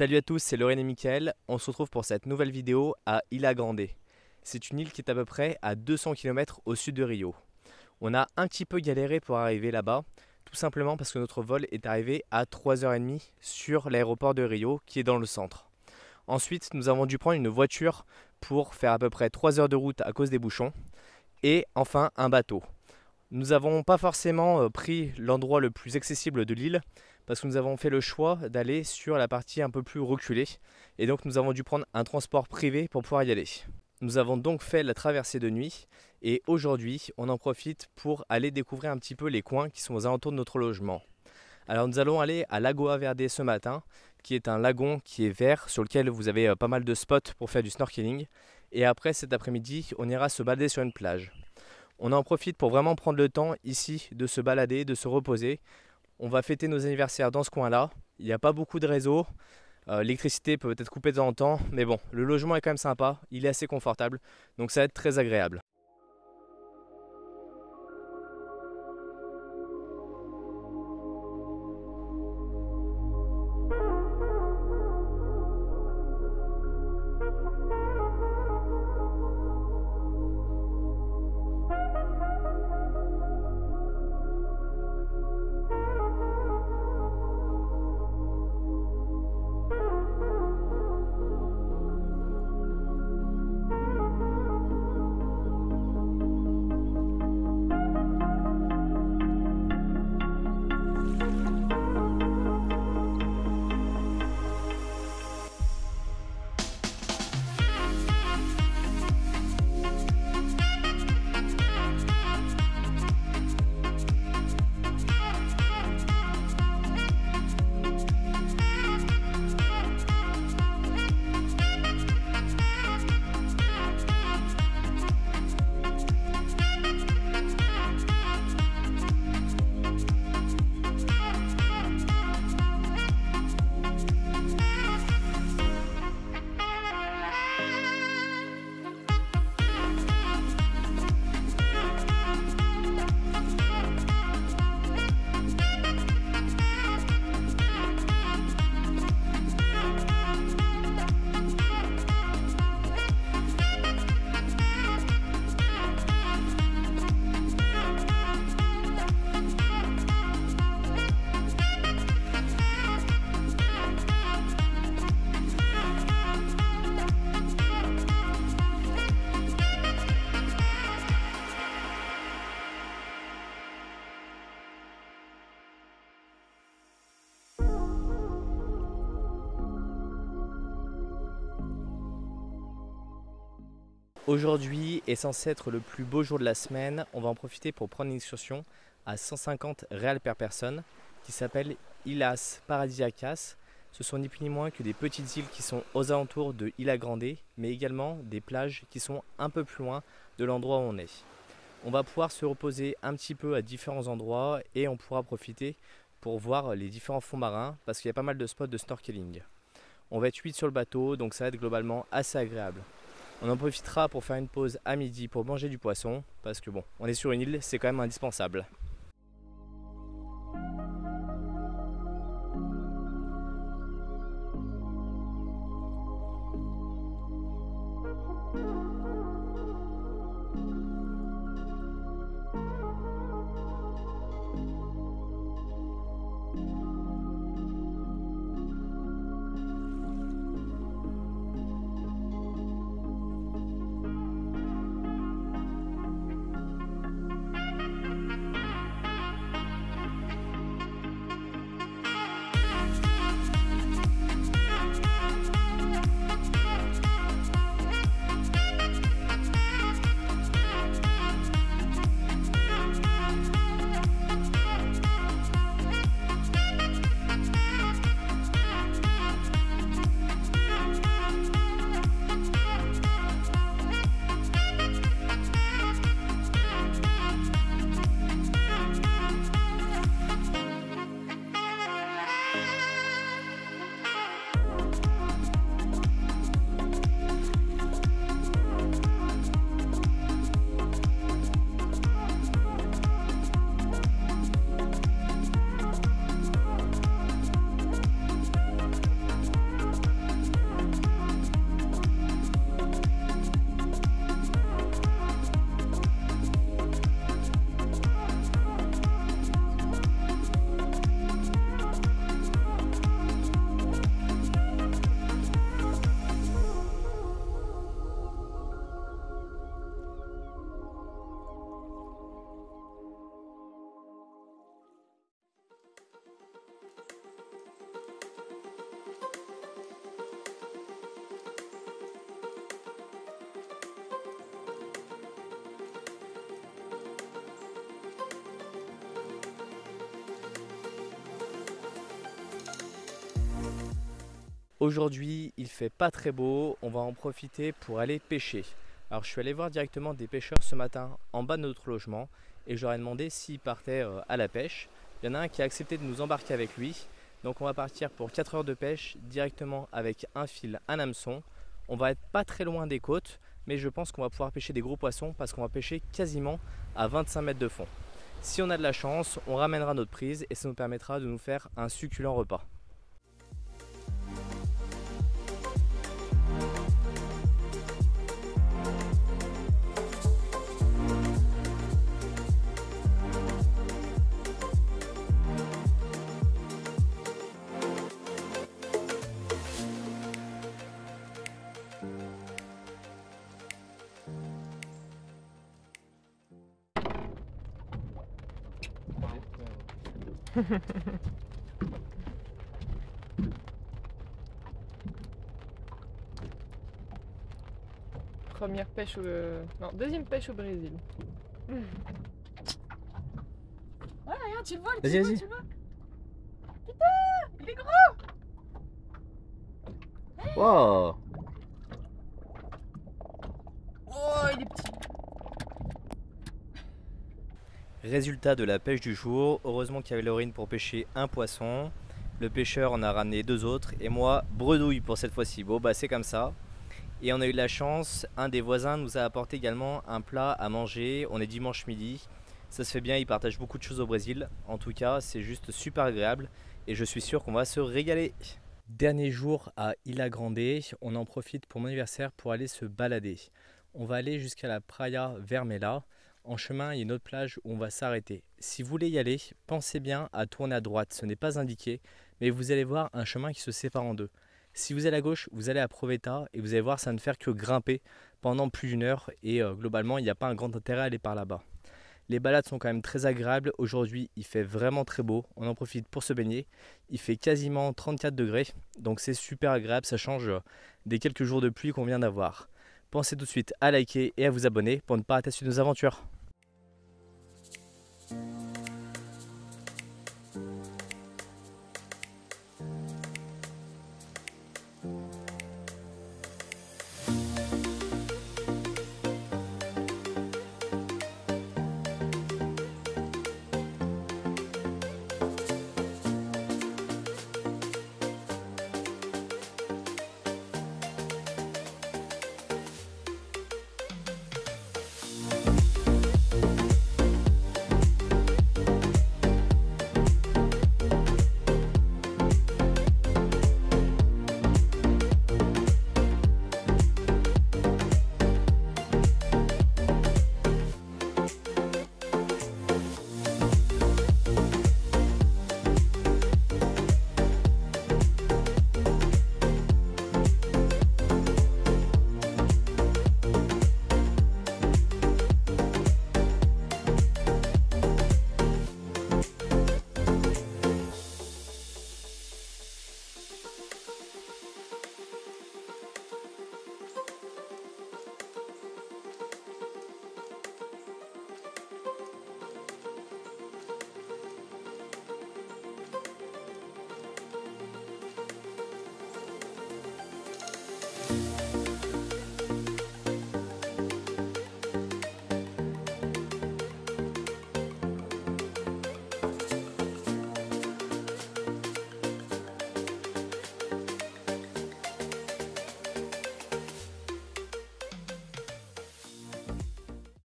Salut à tous, c'est Lorraine et Mickaël. On se retrouve pour cette nouvelle vidéo à Ilha Grande. C'est une île qui est à peu près à 200 km au sud de Rio. On a un petit peu galéré pour arriver là-bas, tout simplement parce que notre vol est arrivé à 3h30 sur l'aéroport de Rio qui est dans le centre. Ensuite, nous avons dû prendre une voiture pour faire à peu près 3 heures de route à cause des bouchons. Et enfin, un bateau. Nous n'avons pas forcément pris l'endroit le plus accessible de l'île parce que nous avons fait le choix d'aller sur la partie un peu plus reculée et donc nous avons dû prendre un transport privé pour pouvoir y aller. Nous avons donc fait la traversée de nuit et aujourd'hui on en profite pour aller découvrir un petit peu les coins qui sont aux alentours de notre logement. Alors nous allons aller à Lagoa Verde ce matin qui est un lagon qui est vert sur lequel vous avez pas mal de spots pour faire du snorkeling et après cet après-midi on ira se balader sur une plage. On en profite pour vraiment prendre le temps ici de se balader, de se reposer. On va fêter nos anniversaires dans ce coin-là. Il n'y a pas beaucoup de réseau. L'électricité peut être coupée de temps en temps. Mais bon, le logement est quand même sympa. Il est assez confortable. Donc ça va être très agréable. Aujourd'hui est censé être le plus beau jour de la semaine. On va en profiter pour prendre une excursion à 150 reals per personne qui s'appelle Ilhas Paradisíacas. Ce sont ni plus ni moins que des petites îles qui sont aux alentours de Ilha Grande, mais également des plages qui sont un peu plus loin de l'endroit où on est. On va pouvoir se reposer un petit peu à différents endroits et on pourra profiter pour voir les différents fonds marins parce qu'il y a pas mal de spots de snorkeling. On va être 8 sur le bateau, donc ça va être globalement assez agréable. On en profitera pour faire une pause à midi pour manger du poisson parce que bon, on est sur une île, c'est quand même indispensable. Aujourd'hui, il fait pas très beau, on va en profiter pour aller pêcher. Alors je suis allé voir directement des pêcheurs ce matin en bas de notre logement et je leur ai demandé s'ils partaient à la pêche. Il y en a un qui a accepté de nous embarquer avec lui. Donc on va partir pour 4 heures de pêche directement avec un fil, un hameçon. On va être pas très loin des côtes, mais je pense qu'on va pouvoir pêcher des gros poissons parce qu'on va pêcher quasiment à 25 mètres de fond. Si on a de la chance, on ramènera notre prise et ça nous permettra de nous faire un succulent repas. Première pêche au... Non, deuxième pêche au Brésil. Ouais, regarde, tu le vois, Vas-y, vas-y. tu le vois. Putain, il est gros. Wow! Oh, il est petit. Résultat de la pêche du jour, heureusement qu'il y avait Laurine pour pêcher un poisson. Le pêcheur en a ramené 2 autres et moi, bredouille pour cette fois-ci. Bon bah c'est comme ça. Et on a eu de la chance, un des voisins nous a apporté également un plat à manger. On est dimanche midi, ça se fait bien, ils partagent beaucoup de choses au Brésil. En tout cas, c'est juste super agréable et je suis sûr qu'on va se régaler. Dernier jour à Ilha Grande, on en profite pour mon anniversaire pour aller se balader. On va aller jusqu'à la Praia Vermelha. En chemin, il y a une autre plage où on va s'arrêter. Si vous voulez y aller, pensez bien à tourner à droite. Ce n'est pas indiqué, mais vous allez voir un chemin qui se sépare en deux. Si vous allez à gauche, vous allez à Proveta et vous allez voir, ça ne fait que grimper pendant plus d'une heure et globalement, il n'y a pas un grand intérêt à aller par là-bas. Les balades sont quand même très agréables. Aujourd'hui, il fait vraiment très beau. On en profite pour se baigner. Il fait quasiment 34 degrés, donc c'est super agréable. Ça change des quelques jours de pluie qu'on vient d'avoir. Pensez tout de suite à liker et à vous abonner pour ne pas rater nos aventures.